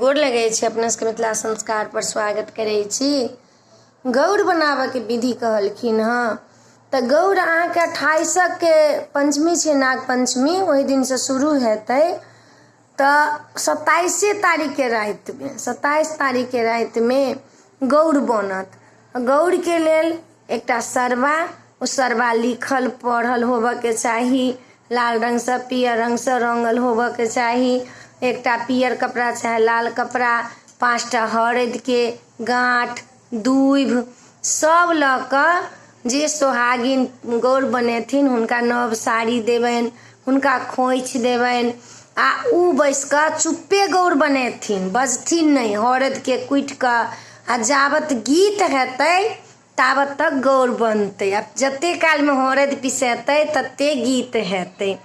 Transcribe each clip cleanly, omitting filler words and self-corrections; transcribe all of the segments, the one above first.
गोर लगे छी अपने सबके मिथिला संस्कार पर स्वागत करे छी। गौर बनाबे के विधि कहलखिन हाँ तो गौर अहाँ के 28 के पंचमी छे नाग पंचमी वही दिन से शुरू हेतै तो 27 तारीख के रात में 27 तारीख के रात में गौर बनत। गौर के लेल एकटा सरवा उस सरवा लिखल पढ़ल होबे के चाही, लाल रंग से पियर रंग से रंगल होबे के चाही। एकटा पियर कपड़ा चाहे लाल कपड़ा, 5टा हरद के गांठ दूब सब लऽ जे सोहागिन गौर बनेथिन हुनका नव साड़ी देबनि, हुनका खोइछ देबनि आ उ बैस कऽ चुप्पे गौर बनेथिन, बजथिन नहीं। हरद के कुटि कऽ आ जाबत गीत हेतै ताबत तक गौर बनतै। अब जते काल में हरद पिसेतै तते गीत हेतै।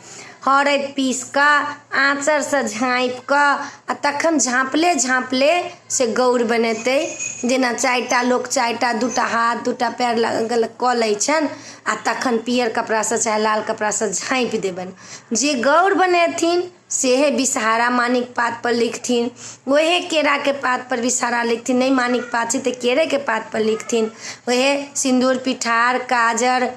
हरद पीस कऽ आँचर से झाँपि कऽ आ तखन झाँपले झाँपले से गौर बनेतै। जेना 4टा लोक 4टा 2टा हाथ 2टा पैर लगल कऽ लै छनि आ तखन पियर कपड़ा से चाहे लाल कपड़ा से झाँपि देबनि। जे गौर बनेथिन सेहे बिषहारा मानिक पात पर लिखथिन, वहे केरा के पात पर बिषहारा लिखथिन। नहीं मानिक पात छै तऽ केरे के पात पर लिखथिन। वहे सिंदूर पिठार काजर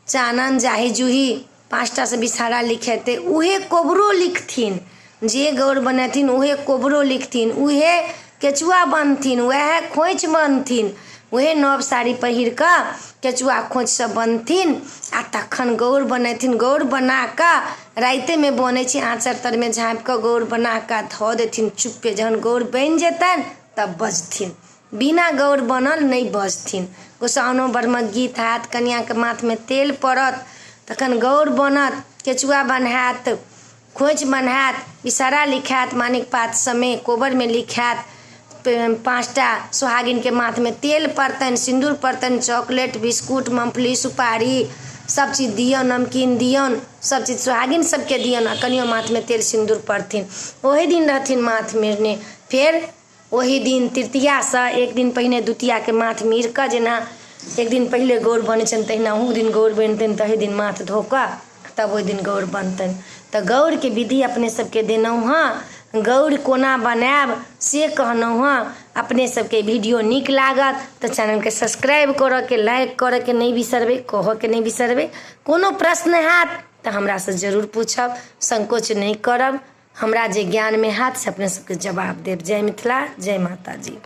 चानन जाही जूही 5टा से बिषहारा लिखेते। उहे कोबरो लिखथिन, जे गौर बनेथिन उहे कोबरो लिखथिन, उहे केचुआ बनथिन, वह खोइछ बनथिन, वहे नव साड़ी पहिर कऽ केचुआ खोइछ से बनथिन आ तखन गौर बनेथिन। गौर बना कऽ राइते में बनै छै, आँचर तर में झाँपि कऽ गौर बना कऽ धऽ देथिन चुप्पे। जहन गौर बनि जेतनि तब बजथिन, बिना गौर बनल नहीं बजथिन। गोसाउनो बरमे गीत हैत, कनिया के माथ में तेल पड़त, तखन गौर बनत, केचुआ बन्हात, खोइछ बन्हात, बिषहारा लिखात, मानिक पात समेत कोबर में लिखात। 5टा सुहागिन के माथ में तेल पड़तनि, सिंदूर पड़तनि, चॉकलेट बिस्कुट मूंगफली सुपारी सब चीज दियौन, नमकीन दियौन, सब चीज सुहागिन सबके दियौन आ कनियो माथ में तेल सिंदूर पड़थिन। वही दिन रहथिन माथ मेरने। फिर वही दिन तृतीया से एक दिन पहिने द्वितीया के माथ मीर कऽ, जेना एक दिन पहले गौर बनै छनि तहिना ओहू दिन गौर बनतनि, तही दिन माथ धो कऽ तब ओहि दिन गौर बनतनि। तऽ गौर के विधि अपने सबके देनहुँ हाँ। गौर कोना बनायब से कहनहुँ हाँ। अपने सबके वीडियो नीक लागत तऽ चैनल के सब्सक्राइब करऽ के, लाइक करऽ के नहीं बिसरबै, कहऽ के नहीं बिसरबै। कोनो प्रश्न हैत तऽ हमरा से जरूर पूछब, संकोच नहीं करब। हमरा जे ज्ञान में हैत से अपने सबके जवाब देब। जय मिथिला, जय माता जी।